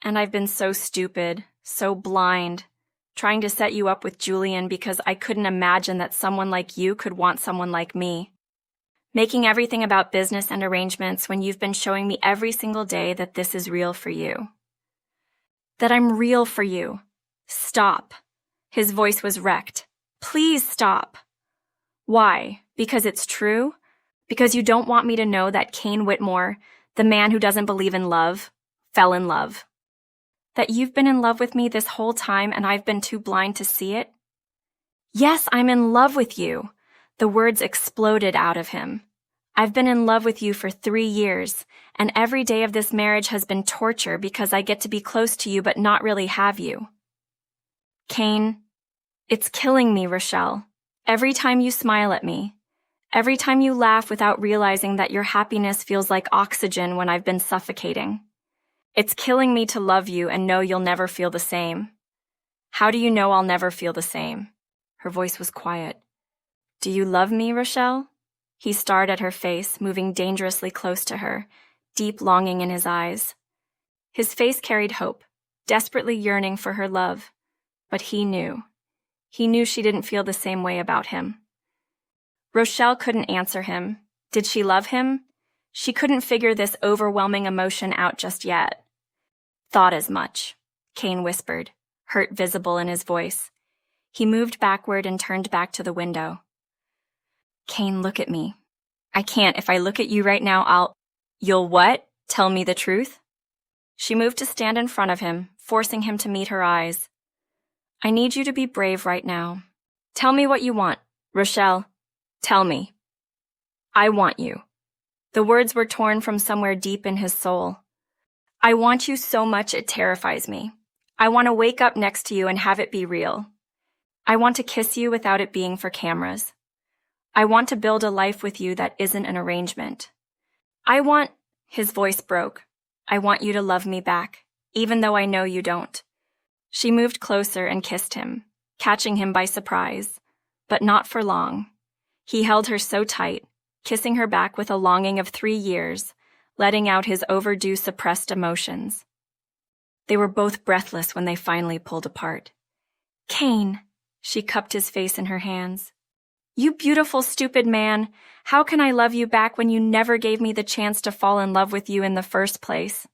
And I've been so stupid, so blind, trying to set you up with Julian because I couldn't imagine that someone like you could want someone like me. Making everything about business and arrangements when you've been showing me every single day that this is real for you. That I'm real for you. Stop. His voice was wrecked. Please stop. Why? Because it's true? Because you don't want me to know that Kane Whitmore, the man who doesn't believe in love, fell in love? That you've been in love with me this whole time and I've been too blind to see it? Yes, I'm in love with you. The words exploded out of him. I've been in love with you for 3 years, and every day of this marriage has been torture because I get to be close to you but not really have you. Kane, it's killing me, Rochelle. Every time you smile at me, every time you laugh without realizing that your happiness feels like oxygen when I've been suffocating. It's killing me to love you and know you'll never feel the same. How do you know I'll never feel the same? Her voice was quiet. Do you love me, Rochelle? He stared at her face, moving dangerously close to her, deep longing in his eyes. His face carried hope, desperately yearning for her love. But he knew. He knew she didn't feel the same way about him. Rochelle couldn't answer him. Did she love him? She couldn't figure this overwhelming emotion out just yet. Thought as much, Kane whispered, hurt visible in his voice. He moved backward and turned back to the window. Kane, look at me. I can't. If I look at you right now, You'll what? Tell me the truth? She moved to stand in front of him, forcing him to meet her eyes. I need you to be brave right now. Tell me what you want. Rochelle, tell me. I want you. The words were torn from somewhere deep in his soul. I want you so much it terrifies me. I want to wake up next to you and have it be real. I want to kiss you without it being for cameras. I want to build a life with you that isn't an arrangement. His voice broke. I want you to love me back, even though I know you don't. She moved closer and kissed him, catching him by surprise. But not for long. He held her so tight, kissing her back with a longing of 3 years, letting out his overdue suppressed emotions. They were both breathless when they finally pulled apart. "Kane," she cupped his face in her hands. "You beautiful, stupid man. How can I love you back when you never gave me the chance to fall in love with you in the first place?"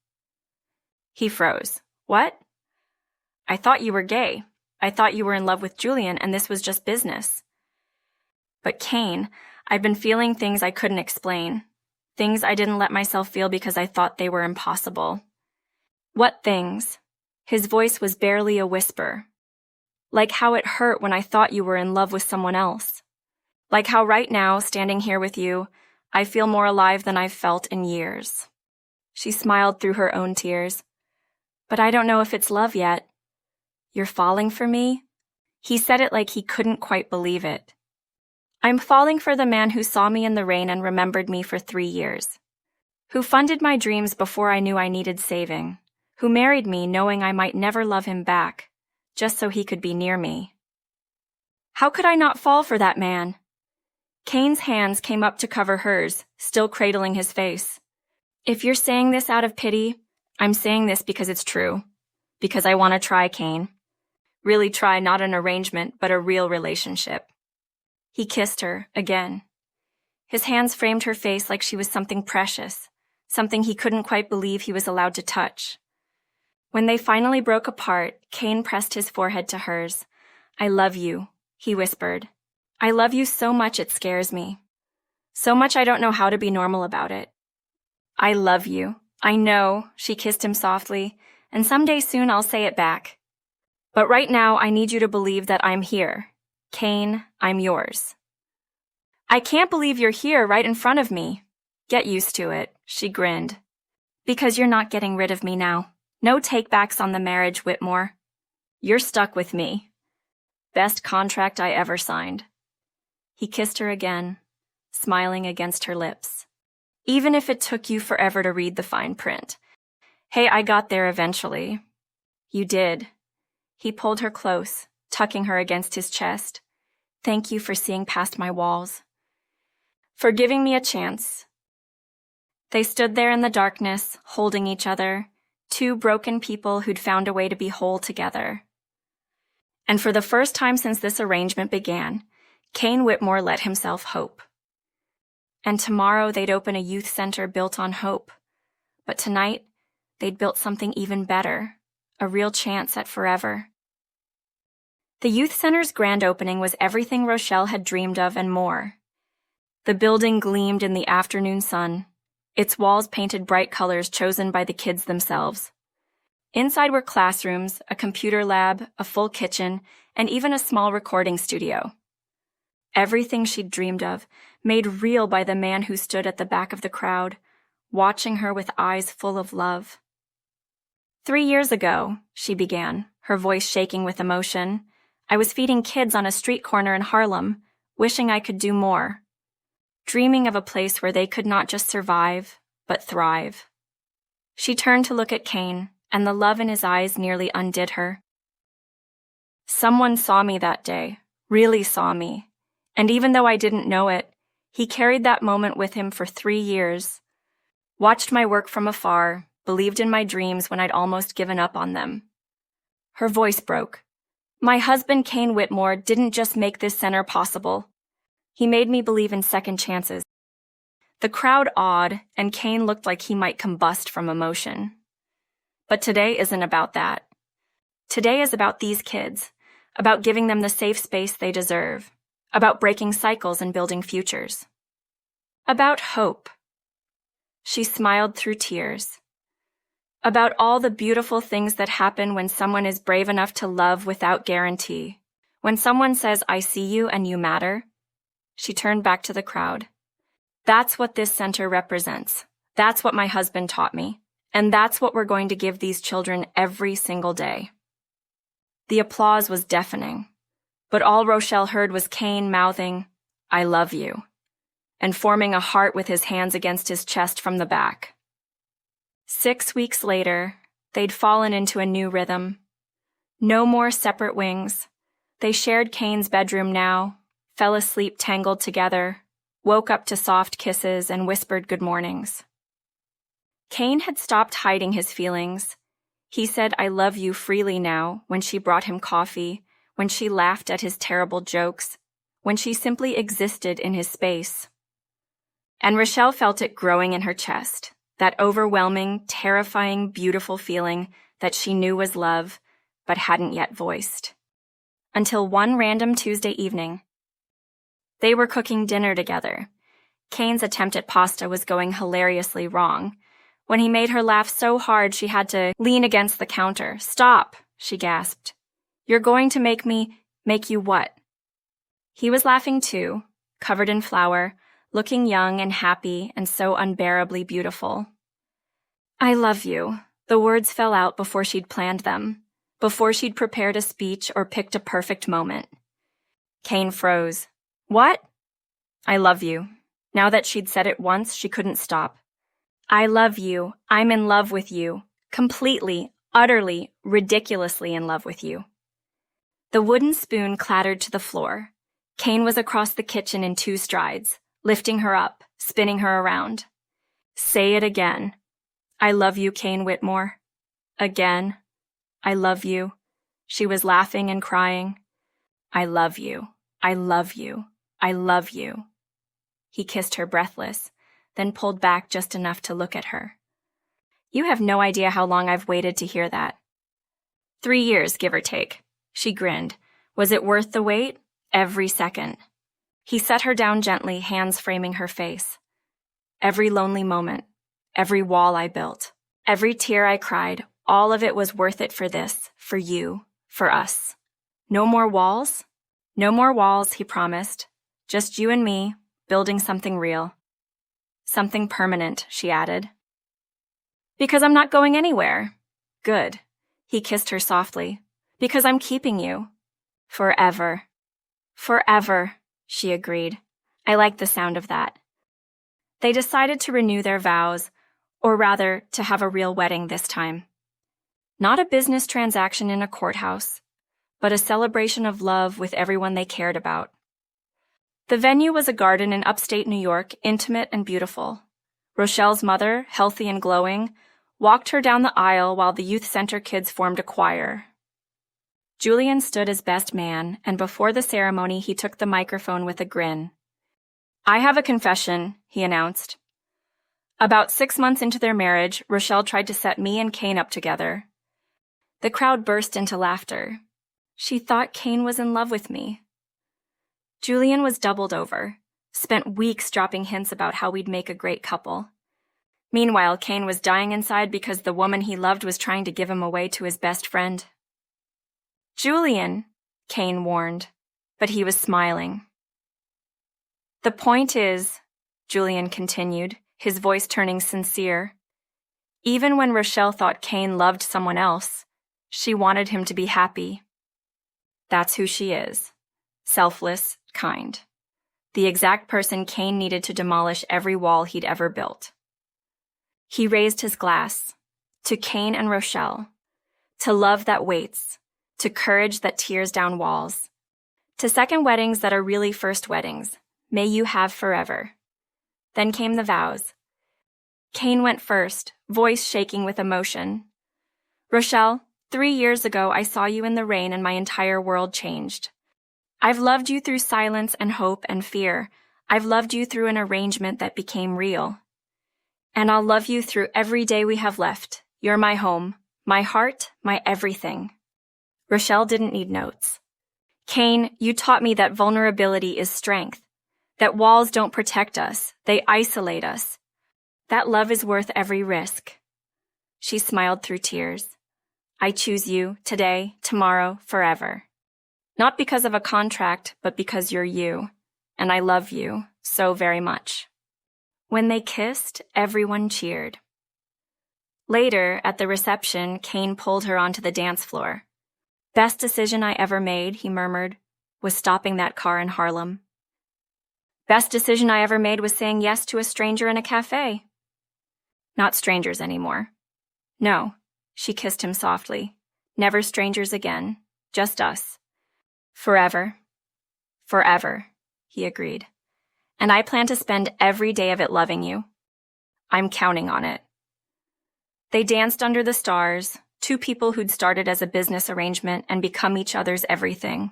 He froze. "What? I thought you were gay. I thought you were in love with Julian and this was just business." "But Kane, I've been feeling things I couldn't explain. Things I didn't let myself feel because I thought they were impossible." "What things?" His voice was barely a whisper. "Like how it hurt when I thought you were in love with someone else. Like how right now, standing here with you, I feel more alive than I've felt in years." She smiled through her own tears. "But I don't know if it's love yet." "You're falling for me?" He said it like he couldn't quite believe it. "I'm falling for the man who saw me in the rain and remembered me for 3 years. Who funded my dreams before I knew I needed saving. Who married me knowing I might never love him back, just so he could be near me." How could I not fall for that man? Kane's hands came up to cover hers, still cradling his face. "If you're saying this out of pity, I'm saying this because it's true. Because I want to try, Kane. Really try not an arrangement, but a real relationship." He kissed her, again. His hands framed her face like she was something precious, something he couldn't quite believe he was allowed to touch. When they finally broke apart, Kane pressed his forehead to hers. "I love you," he whispered. "I love you so much it scares me. So much I don't know how to be normal about it." "I love you. I know," she kissed him softly, "and someday soon I'll say it back. But right now I need you to believe that I'm here. Kane, I'm yours." "I can't believe you're here right in front of me." "Get used to it," she grinned. "Because you're not getting rid of me now. No takebacks on the marriage, Whitmore. You're stuck with me. Best contract I ever signed." He kissed her again, smiling against her lips. "Even if it took you forever to read the fine print. Hey, I got there eventually." "You did." He pulled her close, tucking her against his chest. "Thank you for seeing past my walls. For giving me a chance." They stood there in the darkness, holding each other, two broken people who'd found a way to be whole together. And for the first time since this arrangement began, Kane Whitmore let himself hope. And tomorrow they'd open a youth center built on hope. But tonight, they'd built something even better, a real chance at forever. The youth center's grand opening was everything Rochelle had dreamed of and more. The building gleamed in the afternoon sun, its walls painted bright colors chosen by the kids themselves. Inside were classrooms, a computer lab, a full kitchen, and even a small recording studio. Everything she'd dreamed of, made real by the man who stood at the back of the crowd, watching her with eyes full of love. 3 years ago, she began, her voice shaking with emotion, I was feeding kids on a street corner in Harlem, wishing I could do more. Dreaming of a place where they could not just survive, but thrive. She turned to look at Kane, and the love in his eyes nearly undid her. Someone saw me that day, really saw me, and even though I didn't know it, he carried that moment with him for 3 years. Watched my work from afar, believed in my dreams when I'd almost given up on them. Her voice broke. My husband, Kane Whitmore, didn't just make this center possible. He made me believe in second chances. The crowd awed, and Kane looked like he might combust from emotion. But today isn't about that. Today is about these kids, about giving them the safe space they deserve, about breaking cycles and building futures. About hope. She smiled through tears. About all the beautiful things that happen when someone is brave enough to love without guarantee. When someone says, I see you and you matter. She turned back to the crowd. That's what this center represents. That's what my husband taught me. And that's what we're going to give these children every single day. The applause was deafening, but all Rochelle heard was Kane mouthing, I love you, and forming a heart with his hands against his chest from the back. 6 weeks later, they'd fallen into a new rhythm. No more separate wings, They shared Kane's bedroom now, fell asleep tangled together, woke up to soft kisses and whispered good mornings. Kane had stopped hiding his feelings. He said I love you freely now when she brought him coffee, when she laughed at his terrible jokes, when she simply existed in his space. And Rochelle felt it growing in her chest, that overwhelming, terrifying, beautiful feeling that she knew was love, but hadn't yet voiced. Until one random Tuesday evening. They were cooking dinner together. Kane's attempt at pasta was going hilariously wrong. When he made her laugh so hard she had to lean against the counter. "Stop," she gasped. "You're going to make you what?" He was laughing too, covered in flour, looking young and happy and so unbearably beautiful. "I love you." The words fell out before she'd planned them, before she'd prepared a speech or picked a perfect moment. Kane froze. "What?" "I love you." Now that she'd said it once, she couldn't stop. "I love you. I'm in love with you. Completely, utterly, ridiculously in love with you." The wooden spoon clattered to the floor. Kane was across the kitchen in 2 strides, lifting her up, spinning her around. "Say it again." "I love you, Kane Whitmore." "Again." "I love you." She was laughing and crying. "I love you. I love you. I love you." He kissed her breathless, then pulled back just enough to look at her. "You have no idea how long I've waited to hear that." 3 years, give or take. She grinned. Was it worth the wait? Every second. He set her down gently, hands framing her face. "Every lonely moment, every wall I built, every tear I cried, all of it was worth it for this, for you, for us. No more walls?" "No more walls," he promised. "Just you and me, building something real. Something permanent," she added. "Because I'm not going anywhere." "Good." He kissed her softly. "Because I'm keeping you. Forever." "Forever," she agreed. I liked the sound of that. They decided to renew their vows, or rather, to have a real wedding this time. Not a business transaction in a courthouse, but a celebration of love with everyone they cared about. The venue was a garden in upstate New York, intimate and beautiful. Rochelle's mother, healthy and glowing, walked her down the aisle while the youth center kids formed a choir. Julian stood as best man, and before the ceremony he took the microphone with a grin. "I have a confession," he announced. About 6 months into their marriage, Rochelle tried to set me and Kane up together. The crowd burst into laughter. She thought Kane was in love with me. Julian was doubled over, spent weeks dropping hints about how we'd make a great couple. Meanwhile, Kane was dying inside because the woman he loved was trying to give him away to his best friend. "Julian," Kane warned, but he was smiling. "The point is," Julian continued, his voice turning sincere, "even when Rochelle thought Kane loved someone else, she wanted him to be happy. That's who she is. Selfless, kind. The exact person Kane needed to demolish every wall he'd ever built." He raised his glass. To Kane and Rochelle. To love that waits. To courage that tears down walls. To second weddings that are really first weddings. May you have forever. Then came the vows. Kane went first, voice shaking with emotion. "Rochelle, 3 years ago I saw you in the rain and my entire world changed. I've loved you through silence and hope and fear. I've loved you through an arrangement that became real. And I'll love you through every day we have left. You're my home, my heart, my everything." Rochelle didn't need notes. "Kane, you taught me that vulnerability is strength, that walls don't protect us, they isolate us. That love is worth every risk." She smiled through tears. "I choose you, today, tomorrow, forever. Not because of a contract, but because you're you, and I love you so very much." When they kissed, everyone cheered. Later, at the reception, Kane pulled her onto the dance floor. "Best decision I ever made," he murmured, "was stopping that car in Harlem. Best decision I ever made was saying yes to a stranger in a cafe." "Not strangers anymore." "No," she kissed him softly. "Never strangers again. Just us. Forever. Forever, he agreed. And I plan to spend every day of it loving you. I'm counting on it. They danced under the stars, two people who'd started as a business arrangement and become each other's everything.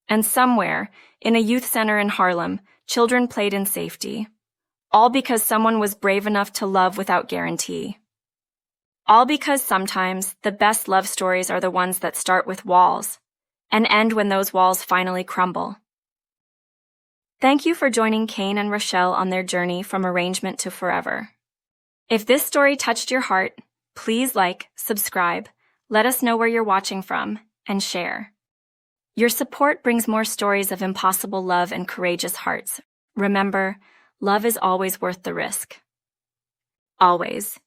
And somewhere, in a youth center in Harlem, children played in safety. All because someone was brave enough to love without guarantee. All because sometimes the best love stories are the ones that start with walls and end when those walls finally crumble. Thank you for joining Kane and Rochelle on their journey from arrangement to forever. If this story touched your heart, please like, subscribe, let us know where you're watching from, and share. Your support brings more stories of impossible love and courageous hearts. Remember, love is always worth the risk. Always.